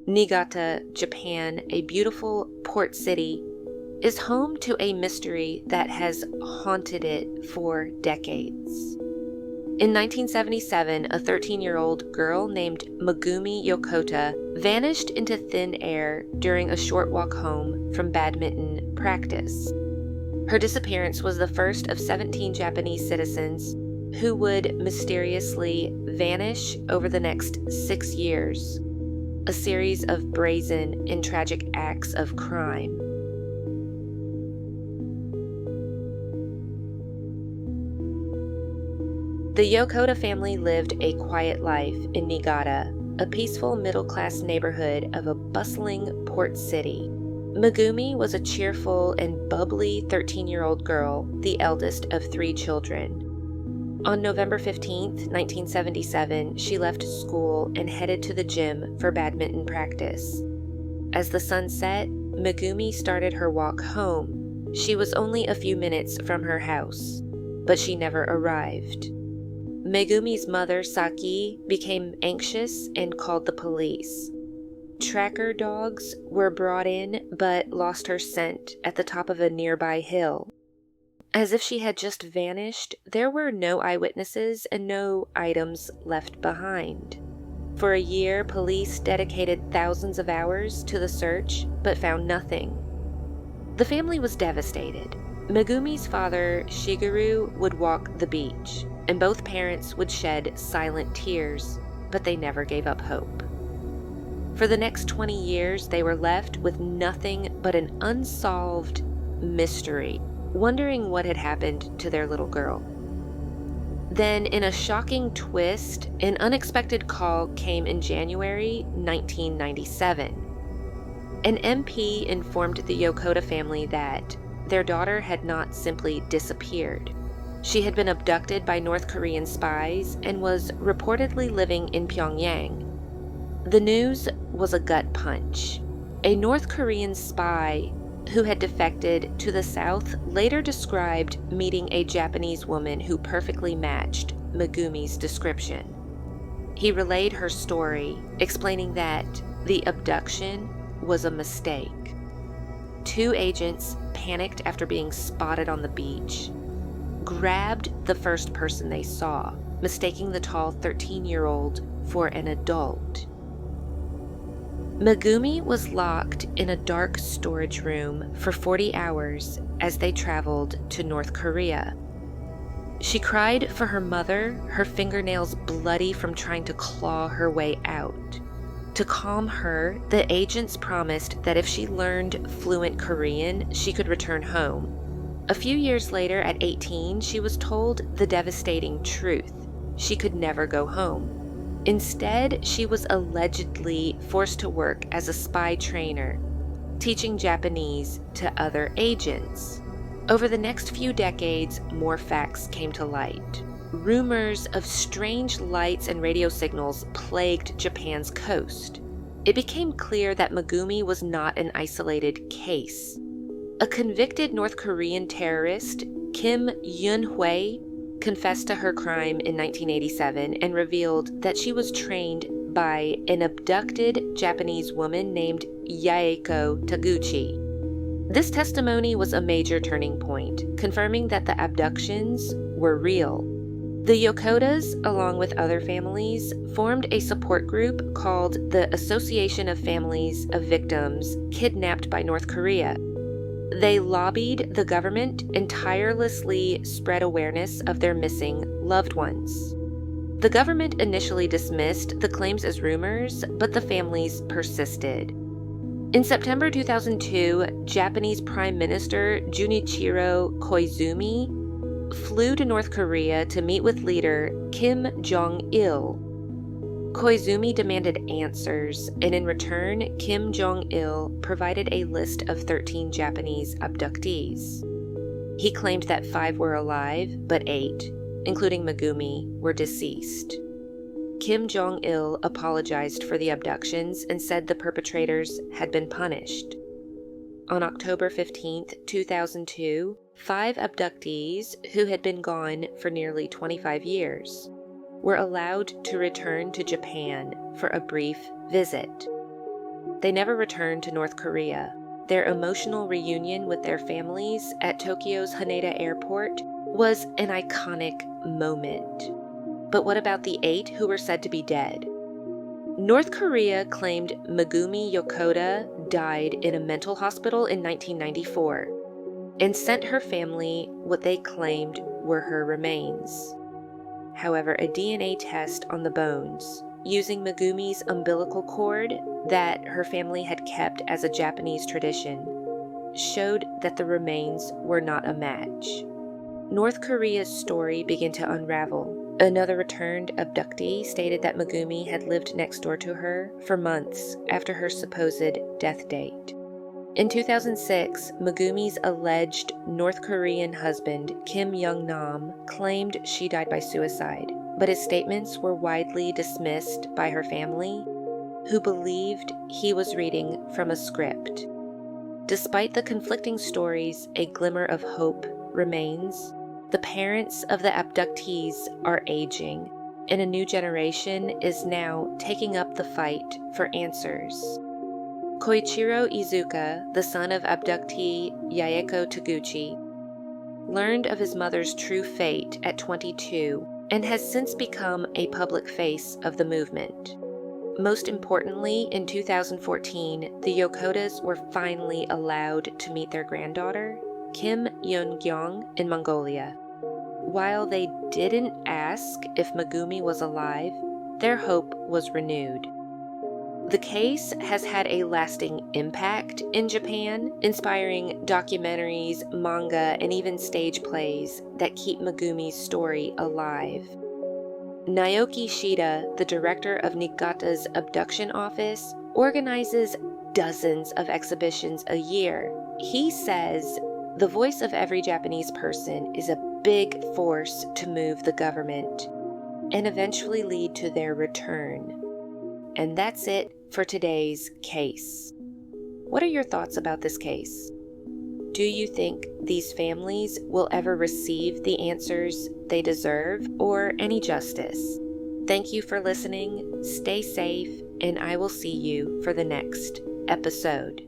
Niigata, Japan, a beautiful port city, is home to a mystery that has haunted it for decades. In 1977, a 13-year-old girl named Megumi Yokota vanished into thin air during a short walk home from badminton practice. Her disappearance was the first of 17 Japanese citizens who would mysteriously vanish over the next 6 years, a series of brazen and tragic acts of crime. The Yokota family lived a quiet life in Niigata, a peaceful middle-class neighborhood of a bustling port city. Megumi was a cheerful and bubbly 13-year-old girl, the eldest of 3 children. On November 15, 1977, she left school and headed to the gym for badminton practice. As the sun set, Megumi started her walk home. She was only a few minutes from her house, but she never arrived. Megumi's mother, Saki, became anxious and called the police. Tracker dogs were brought in but lost her scent at the top of a nearby hill. As if she had just vanished, there were no eyewitnesses and no items left behind. For a year, police dedicated thousands of hours to the search but found nothing. The family was devastated. Megumi's father, Shigeru, would walk the beach, and both parents would shed silent tears, but they never gave up hope. For the next 20 years, they were left with nothing but an unsolved mystery, wondering what had happened to their little girl. Then, in a shocking twist, an unexpected call came in January 1997. An MP informed the Yokota family that their daughter had not simply disappeared. She had been abducted by North Korean spies and was reportedly living in Pyongyang. The news was a gut punch. A North Korean spy who had defected to the South later described meeting a Japanese woman who perfectly matched Megumi's description. He relayed her story, explaining that the abduction was a mistake. 2 agents, panicked after being spotted on the beach, grabbed the first person they saw, mistaking the tall 13-year-old for an adult. Megumi was locked in a dark storage room for 40 hours as they traveled to North Korea. She cried for her mother, her fingernails bloody from trying to claw her way out. To calm her, the agents promised that if she learned fluent Korean, she could return home. A few years later, at 18, she was told the devastating truth. She could never go home. Instead, she was allegedly forced to work as a spy trainer, teaching Japanese to other agents. Over the next few decades, more facts came to light. Rumors of strange lights and radio signals plagued Japan's coast. It became clear that Megumi was not an isolated case. A convicted North Korean terrorist, Kim Yun-hwee, confessed to her crime in 1987 and revealed that she was trained by an abducted Japanese woman named Yaeko Taguchi. This testimony was a major turning point, confirming that the abductions were real. The Yokotas, along with other families, formed a support group called the Association of Families of Victims Kidnapped by North Korea. They lobbied the government and tirelessly spread awareness of their missing loved ones. The government initially dismissed the claims as rumors, but the families persisted. In September 2002, Japanese Prime Minister Junichiro Koizumi flew to North Korea to meet with leader Kim Jong-il. Koizumi demanded answers, and in return, Kim Jong-il provided a list of 13 Japanese abductees. He claimed that 5 were alive, but 8, including Megumi, were deceased. Kim Jong-il apologized for the abductions and said the perpetrators had been punished. On October 15, 2002, 5 abductees, who had been gone for nearly 25 years, were allowed to return to Japan for a brief visit. They never returned to North Korea. Their emotional reunion with their families at Tokyo's Haneda Airport was an iconic moment. But what about the 8 who were said to be dead? North Korea claimed Megumi Yokota died in a mental hospital in 1994 and sent her family what they claimed were her remains. However, a DNA test on the bones, using Megumi's umbilical cord that her family had kept as a Japanese tradition, showed that the remains were not a match. North Korea's story began to unravel. Another returned abductee stated that Megumi had lived next door to her for months after her supposed death date. In 2006, Megumi's alleged North Korean husband, Kim Young-nam, claimed she died by suicide, but his statements were widely dismissed by her family, who believed he was reading from a script. Despite the conflicting stories, a glimmer of hope remains. The parents of the abductees are aging, and a new generation is now taking up the fight for answers. Koichiro Izuka, the son of abductee Yaeko Taguchi, learned of his mother's true fate at 22 and has since become a public face of the movement. Most importantly, in 2014, the Yokotas were finally allowed to meet their granddaughter, Kim Yoon-gyong, in Mongolia. While they didn't ask if Megumi was alive, their hope was renewed. The case has had a lasting impact in Japan, inspiring documentaries, manga, and even stage plays that keep Megumi's story alive. Naoki Shida, the director of Niigata's abduction office, organizes dozens of exhibitions a year. He says, "The voice of every Japanese person is a big force to move the government and eventually lead to their return." And that's it for today's case. What are your thoughts about this case? Do you think these families will ever receive the answers they deserve or any justice? Thank you for listening. Stay safe, and I will see you for the next episode.